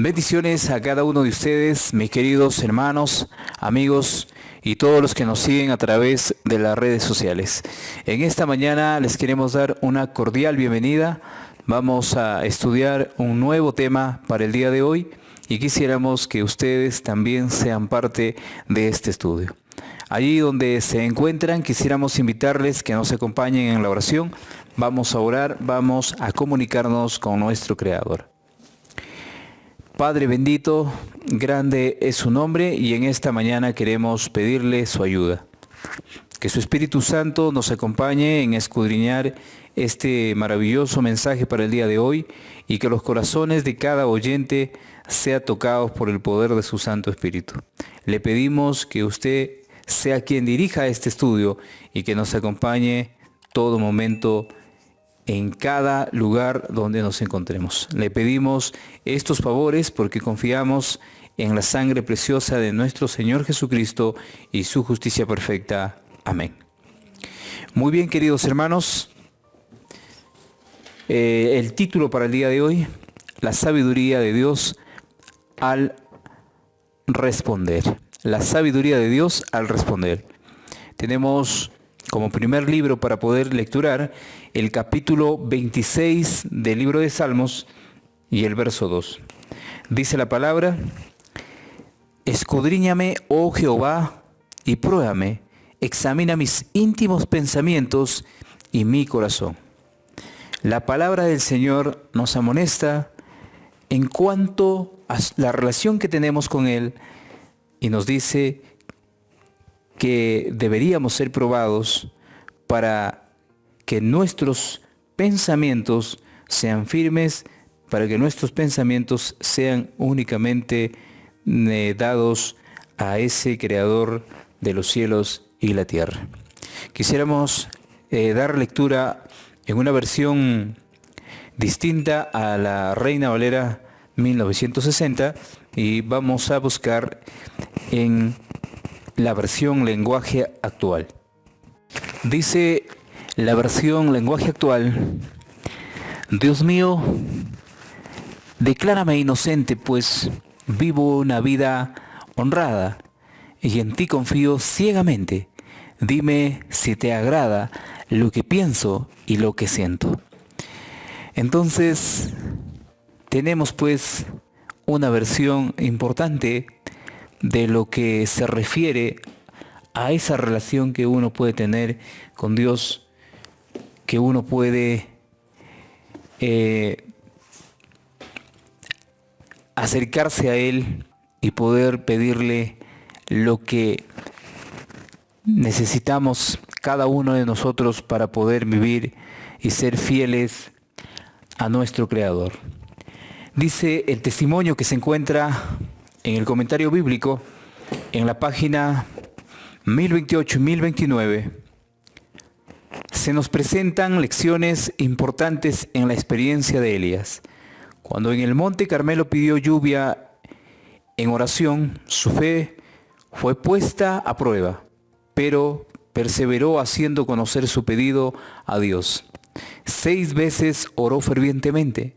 Bendiciones a cada uno de ustedes, mis queridos hermanos, amigos y todos los que nos siguen a través de las redes sociales. En esta mañana les queremos dar una cordial bienvenida. Vamos a estudiar un nuevo tema para el día de hoy y quisiéramos que ustedes también sean parte de este estudio. Allí donde se encuentran, quisiéramos invitarles que nos acompañen en la oración. Vamos a orar, vamos a comunicarnos con nuestro Creador. Padre bendito, grande es su nombre y en esta mañana queremos pedirle su ayuda. Que su Espíritu Santo nos acompañe en escudriñar este maravilloso mensaje para el día de hoy y que los corazones de cada oyente sean tocados por el poder de su Santo Espíritu. Le pedimos que usted sea quien dirija este estudio y que nos acompañe todo momento en cada lugar donde nos encontremos. Le pedimos estos favores porque confiamos en la sangre preciosa de nuestro Señor Jesucristo y su justicia perfecta. Amén. Muy bien, queridos hermanos, el título para el día de hoy, la sabiduría de Dios al responder. La sabiduría de Dios al responder. Tenemos como primer libro para poder lecturar el capítulo 26 del libro de Salmos y el verso 2. Dice la palabra: escudriñame, oh Jehová, y pruébame, examina mis íntimos pensamientos y mi corazón. La palabra del Señor nos amonesta en cuanto a la relación que tenemos con Él y nos dice que deberíamos ser probados para que nuestros pensamientos sean firmes, para que nuestros pensamientos sean únicamente dados a ese Creador de los cielos y la tierra. Quisiéramos dar lectura en una versión distinta a la Reina Valera 1960 y vamos a buscar en la versión lenguaje actual. Dice la versión lenguaje actual: Dios mío, declárame inocente, pues vivo una vida honrada y en ti confío ciegamente. Dime si te agrada lo que pienso y lo que siento. Entonces, tenemos pues una versión importante de lo que se refiere a esa relación que uno puede tener con Dios, que uno puede acercarse a Él y poder pedirle lo que necesitamos cada uno de nosotros para poder vivir y ser fieles a nuestro Creador. Dice el testimonio que se encuentra en el comentario bíblico, en la página 1028 y 1029, se nos presentan lecciones importantes en la experiencia de Elías. Cuando en el monte Carmelo pidió lluvia en oración, su fe fue puesta a prueba, pero perseveró haciendo conocer su pedido a Dios. 6 veces oró fervientemente,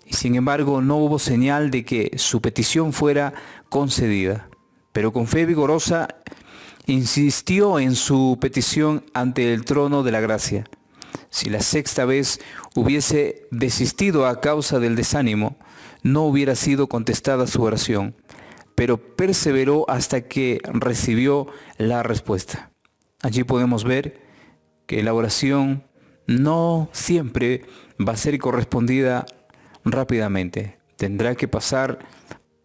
y sin embargo no hubo señal de que su petición fuera concedida. Pero con fe vigorosa insistió en su petición ante el trono de la gracia. Si la 6ª vez hubiese desistido a causa del desánimo, no hubiera sido contestada su oración, pero perseveró hasta que recibió la respuesta. Allí podemos ver que la oración no siempre va a ser correspondida rápidamente. Tendrá que pasar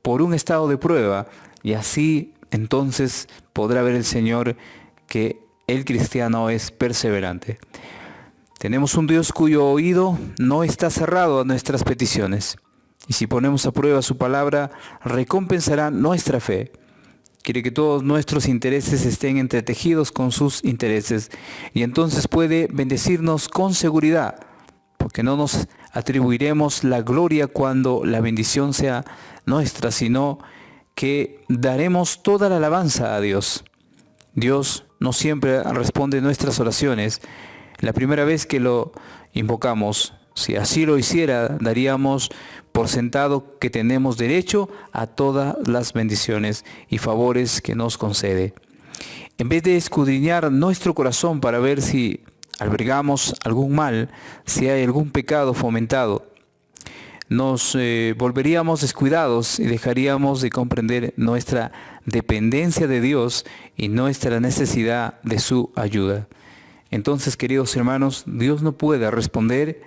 por un estado de prueba y así entonces podrá ver el Señor que el cristiano es perseverante. Tenemos un Dios cuyo oído no está cerrado a nuestras peticiones. Y si ponemos a prueba su palabra, recompensará nuestra fe. Quiere que todos nuestros intereses estén entretejidos con sus intereses y entonces puede bendecirnos con seguridad, porque no nos atribuiremos la gloria cuando la bendición sea nuestra, sino que daremos toda la alabanza a Dios. Dios no siempre responde nuestras oraciones la primera vez que lo invocamos, Si así lo hiciera, daríamos por sentado que tenemos derecho a todas las bendiciones y favores que nos concede. En vez de escudriñar nuestro corazón para ver si albergamos algún mal, si hay algún pecado fomentado, nos volveríamos descuidados y dejaríamos de comprender nuestra dependencia de Dios y nuestra necesidad de su ayuda. Entonces, queridos hermanos, Dios no puede responder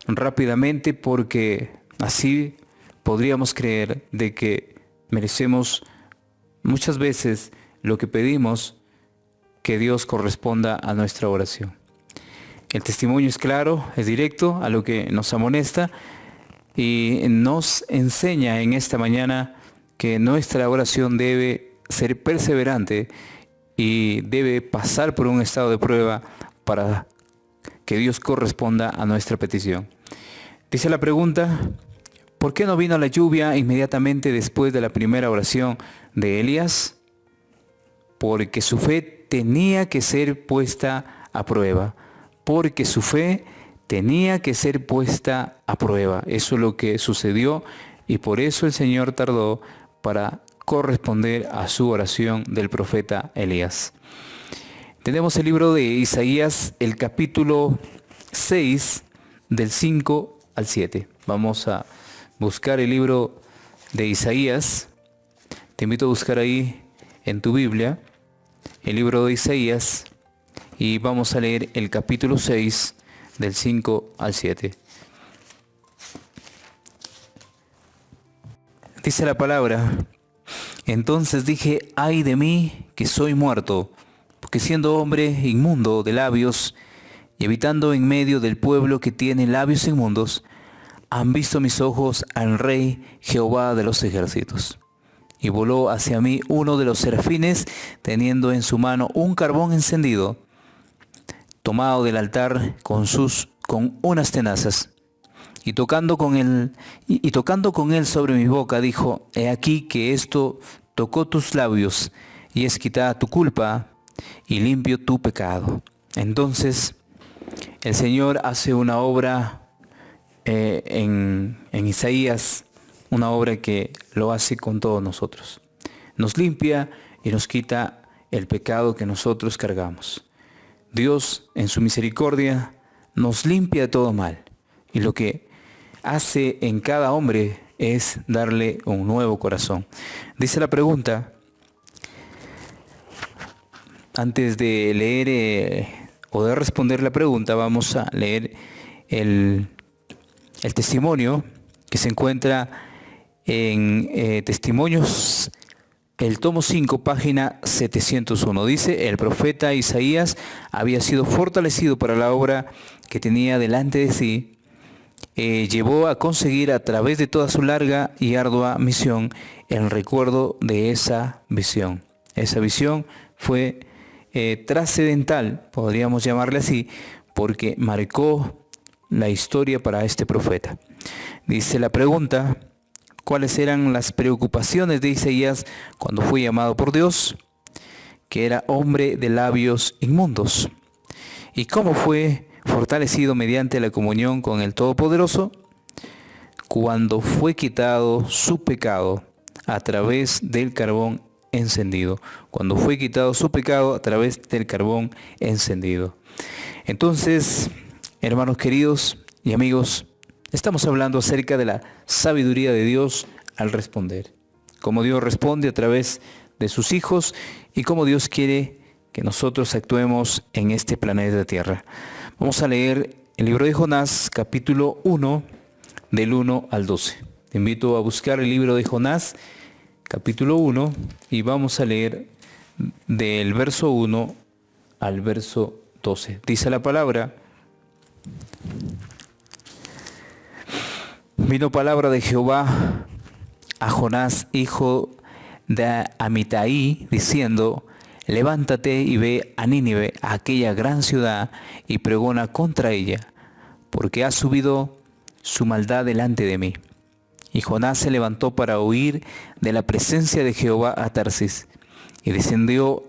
rápidamente porque así podríamos creer de que merecemos muchas veces lo que pedimos, que Dios corresponda a nuestra oración. El testimonio es claro, es directo a lo que nos amonesta y nos enseña en esta mañana que nuestra oración debe ser perseverante y debe pasar por un estado de prueba para que Dios corresponda a nuestra petición. Dice la pregunta, ¿por qué no vino la lluvia inmediatamente después de la primera oración de Elías? Porque su fe tenía que ser puesta a prueba. Porque su fe tenía que ser puesta a prueba. Eso es lo que sucedió y por eso el Señor tardó para corresponder a su oración del profeta Elías. Tenemos el libro de Isaías, el capítulo 6, del 5 al 7. Vamos a buscar el libro de Isaías. Te invito a buscar ahí en tu Biblia el libro de Isaías y vamos a leer el capítulo 6, del 5 al 7. Dice la palabra, entonces dije, ay de mí que soy muerto, porque siendo hombre inmundo de labios y habitando en medio del pueblo que tiene labios inmundos, han visto mis ojos al Rey Jehová de los ejércitos. Y voló hacia mí uno de los serafines, teniendo en su mano un carbón encendido, tomado del altar con unas tenazas, y tocando con él sobre mi boca, dijo, he aquí que esto tocó tus labios, y es quitada tu culpa, y limpio tu pecado. Entonces, el Señor hace una obra en Isaías, una obra que lo hace con todos nosotros. Nos limpia y nos quita el pecado que nosotros cargamos. Dios, en su misericordia, nos limpia de todo mal. Y lo que hace en cada hombre es darle un nuevo corazón. Dice la pregunta, antes de leer o de responder la pregunta, vamos a leer el testimonio que se encuentra en Testimonios, el tomo 5, página 701. Dice, el profeta Isaías había sido fortalecido para la obra que tenía delante de sí. Llevó a conseguir a través de toda su larga y ardua misión el recuerdo de esa visión. Esa visión fue trascendental, podríamos llamarle así, porque marcó la historia para este profeta. Dice la pregunta, ¿cuáles eran las preocupaciones de Isaías cuando fue llamado por Dios? Que era hombre de labios inmundos. ¿Y cómo fue fortalecido mediante la comunión con el Todopoderoso? Cuando fue quitado su pecado a través del carbón encendido. Cuando fue quitado su pecado a través del carbón encendido. Entonces, hermanos queridos y amigos, estamos hablando acerca de la sabiduría de Dios al responder. Cómo Dios responde a través de sus hijos y cómo Dios quiere que nosotros actuemos en este planeta Tierra. Vamos a leer el libro de Jonás, capítulo 1, del 1 al 12. Te invito a buscar el libro de Jonás, capítulo 1, y vamos a leer del verso 1 al verso 12. Dice la palabra, vino palabra de Jehová a Jonás, hijo de Amitai, diciendo, levántate y ve a Nínive, a aquella gran ciudad, y pregona contra ella, porque ha subido su maldad delante de mí. Y Jonás se levantó para huir de la presencia de Jehová a Tarsis, y descendió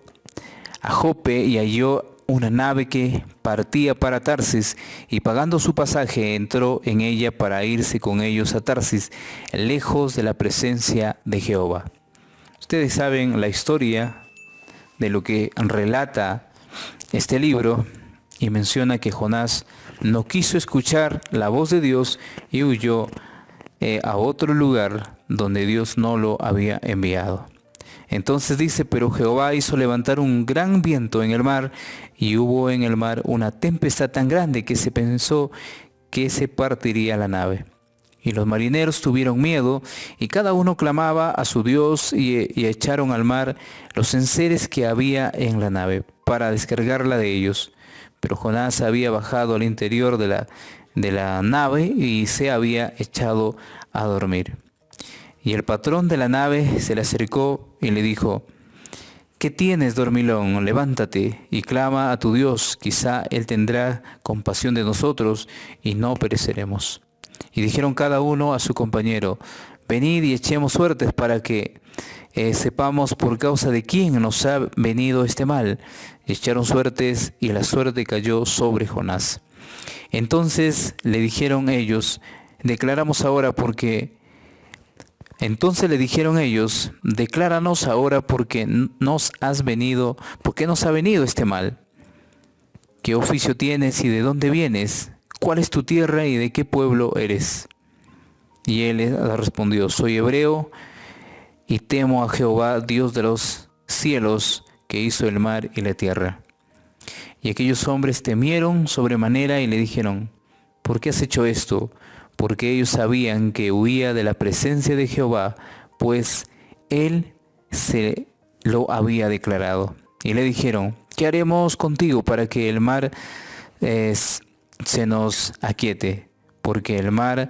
a Jope y halló una nave que partía para Tarsis, y pagando su pasaje entró en ella para irse con ellos a Tarsis, lejos de la presencia de Jehová. Ustedes saben la historia de lo que relata este libro, y menciona que Jonás no quiso escuchar la voz de Dios y huyó a otro lugar donde Dios no lo había enviado. Entonces dice, pero Jehová hizo levantar un gran viento en el mar, y hubo en el mar una tempestad tan grande que se pensó que se partiría la nave. Y los marineros tuvieron miedo, y cada uno clamaba a su Dios, y echaron al mar los enseres que había en la nave, para descargarla de ellos. Pero Jonás había bajado al interior de la nave, y se había echado a dormir. Y el patrón de la nave se le acercó y le dijo, ¿qué tienes, dormilón? Levántate y clama a tu Dios, quizá Él tendrá compasión de nosotros y no pereceremos. Y dijeron cada uno a su compañero, venid y echemos suertes para que sepamos por causa de quién nos ha venido este mal. Y echaron suertes, y la suerte cayó sobre Jonás. Entonces le dijeron ellos, decláranos ahora porque nos ¿por qué nos ha venido este mal? ¿Qué oficio tienes y de dónde vienes? ¿Cuál es tu tierra y de qué pueblo eres? Y él le respondió, soy hebreo y temo a Jehová, Dios de los cielos, que hizo el mar y la tierra. Y aquellos hombres temieron sobremanera y le dijeron, ¿por qué has hecho esto? Porque ellos sabían que huía de la presencia de Jehová, pues él se lo había declarado. Y le dijeron, ¿qué haremos contigo para que el mar se nos aquiete? Porque el mar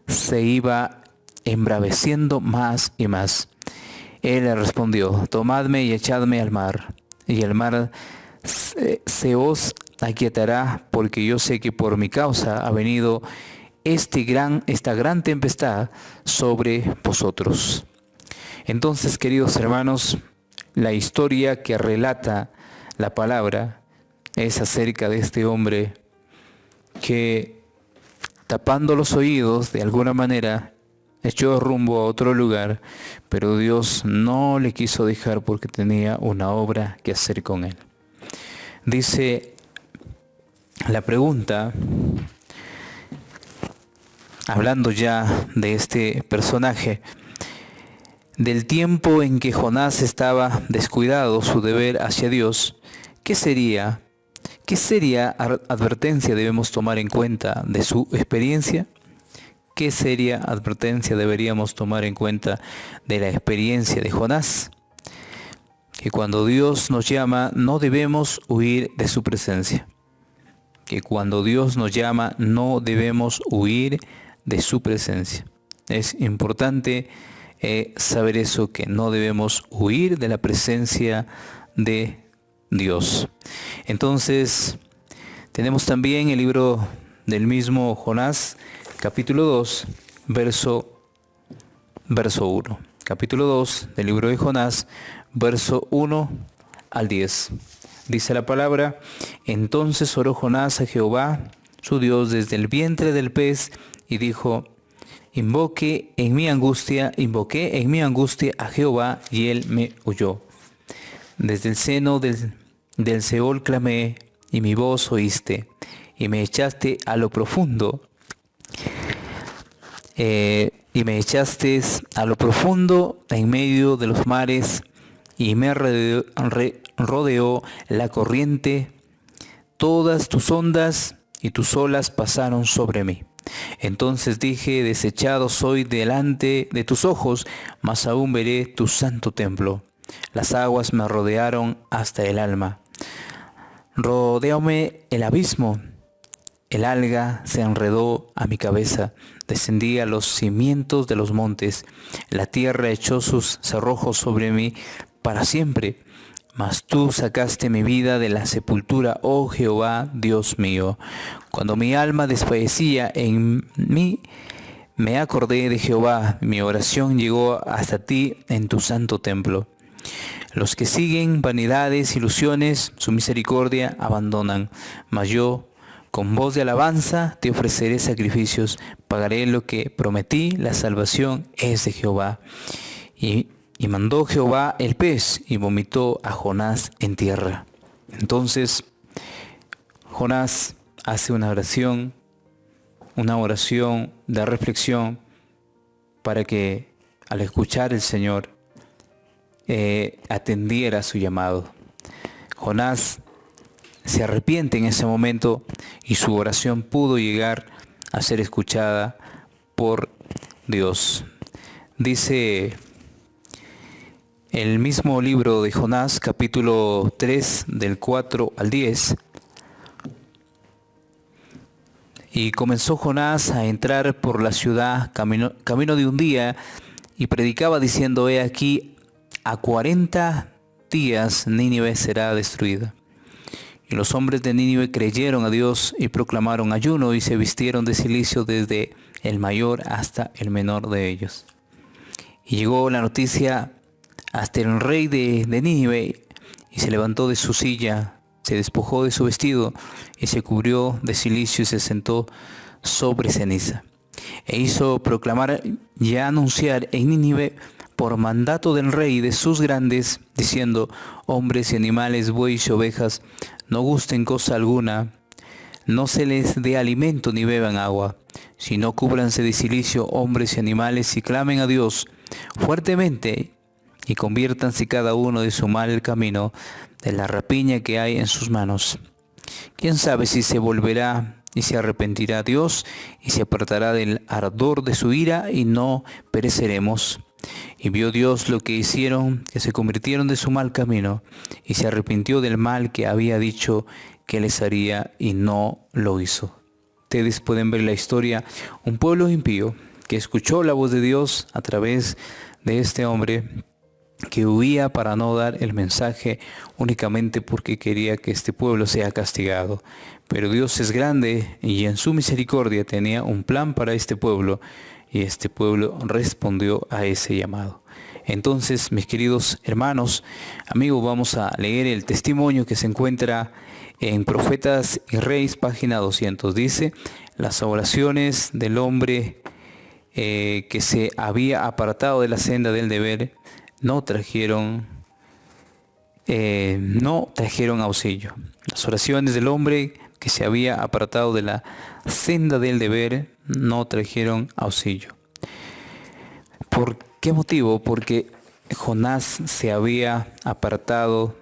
se iba embraveciendo más y más. Él le respondió, tomadme y echadme al mar, y el mar se os aquietará, porque yo sé que por mi causa ha venido esta gran tempestad sobre vosotros. Entonces, queridos hermanos, la historia que relata la palabra es acerca de este hombre que, tapando los oídos de alguna manera, echó rumbo a otro lugar, pero Dios no le quiso dejar porque tenía una obra que hacer con él. Dice la pregunta, hablando ya de este personaje, del tiempo en que Jonás estaba descuidado su deber hacia Dios, ¿qué seria advertencia debemos tomar en cuenta de su experiencia? ¿Qué seria advertencia deberíamos tomar en cuenta de la experiencia de Jonás? Que cuando Dios nos llama no debemos huir de su presencia. Que cuando Dios nos llama no debemos huir de su presencia. Es importante saber eso, que no debemos huir de la presencia de Dios. Entonces, tenemos también el libro del mismo Jonás, capítulo 2, verso 1. Capítulo 2 del libro de Jonás, verso 1 al 10. Dice la palabra, entonces oró Jonás a Jehová, su Dios, desde el vientre del pez, y dijo, invoqué en mi angustia a Jehová, y él me oyó. Desde el seno del Seol clamé, y mi voz oíste, y me echaste a lo profundo, en medio de los mares, y me rodeó la corriente, todas tus ondas y tus olas pasaron sobre mí. Entonces dije, desechado soy delante de tus ojos, mas aún veré tu santo templo. Las aguas me rodearon hasta el alma. Rodeóme el abismo, el alga se enredó a mi cabeza, descendí a los cimientos de los montes, la tierra echó sus cerrojos sobre mí para siempre. Mas tú sacaste mi vida de la sepultura, oh Jehová, Dios mío. Cuando mi alma desfallecía en mí, me acordé de Jehová, mi oración llegó hasta ti en tu santo templo. Los que siguen vanidades, ilusiones, su misericordia abandonan. Mas yo, con voz de alabanza, te ofreceré sacrificios. Pagaré lo que prometí, la salvación es de Jehová. Y mandó Jehová el pez y vomitó a Jonás en tierra. Entonces, Jonás hace una oración de reflexión para que al escuchar el Señor atendiera su llamado. Jonás se arrepiente en ese momento y su oración pudo llegar a ser escuchada por Dios. Dice el mismo libro de Jonás, capítulo 3, del 4 al 10. Y comenzó Jonás a entrar por la ciudad camino de un día y predicaba diciendo: he aquí, a 40 días Nínive será destruida. Y los hombres de Nínive creyeron a Dios y proclamaron ayuno y se vistieron de cilicio desde el mayor hasta el menor de ellos. Y llegó la noticia hasta el rey de Nínive y se levantó de su silla, se despojó de su vestido y se cubrió de cilicio y se sentó sobre ceniza. E hizo proclamar y anunciar en Nínive por mandato del rey y de sus grandes, diciendo: hombres y animales, bueyes y ovejas, no gusten cosa alguna, no se les dé alimento ni beban agua, sino cúbranse de cilicio hombres y animales y clamen a Dios fuertemente y conviértanse cada uno de su mal camino, de la rapiña que hay en sus manos. ¿Quién sabe si se volverá y se arrepentirá Dios y se apartará del ardor de su ira y no pereceremos? Y vio Dios lo que hicieron, que se convirtieron de su mal camino, y se arrepintió del mal que había dicho que les haría, y no lo hizo. Ustedes pueden ver la historia, un pueblo impío que escuchó la voz de Dios a través de este hombre que huía para no dar el mensaje únicamente porque quería que este pueblo sea castigado. Pero Dios es grande y en su misericordia tenía un plan para este pueblo, y este pueblo respondió a ese llamado. Entonces, mis queridos hermanos, amigos, vamos a leer el testimonio que se encuentra en Profetas y Reyes, página 200. Dice: las oraciones del hombre que se había apartado de la senda del deber no trajeron auxilio. Las oraciones del hombre que se había apartado de la senda del deber no trajeron auxilio. ¿Por qué motivo? Porque Jonás se había apartado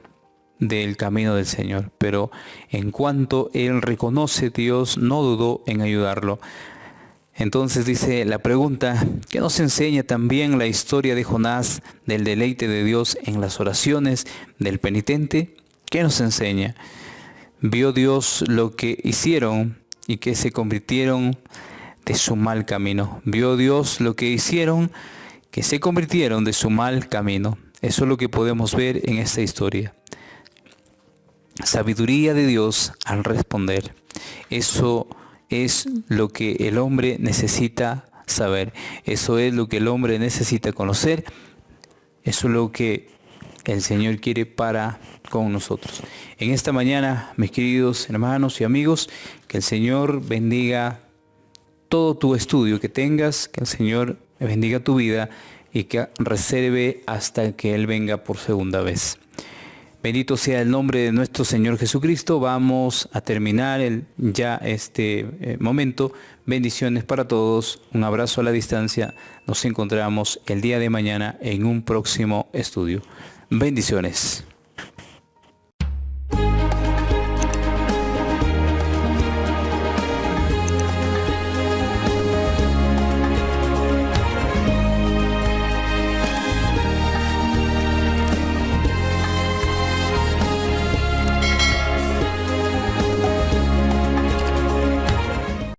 del camino del Señor, pero en cuanto él reconoce a Dios, no dudó en ayudarlo. Entonces dice la pregunta: ¿qué nos enseña también la historia de Jonás del deleite de Dios en las oraciones del penitente? ¿Qué nos enseña? Vio Dios lo que hicieron y que se convirtieron de su mal camino. Vio Dios lo que hicieron, que se convirtieron de su mal camino. Eso es lo que podemos ver en esta historia. Sabiduría de Dios al responder. Eso es lo que el hombre necesita saber. Eso es lo que el hombre necesita conocer. Eso es lo que el Señor quiere para con nosotros. En esta mañana, mis queridos hermanos y amigos, que el Señor bendiga todo tu estudio que tengas, que el Señor bendiga tu vida y que reserve hasta que Él venga por segunda vez. Bendito sea el nombre de nuestro Señor Jesucristo. Vamos a terminar este momento. Bendiciones para todos. Un abrazo a la distancia. Nos encontramos el día de mañana en un próximo estudio. Bendiciones.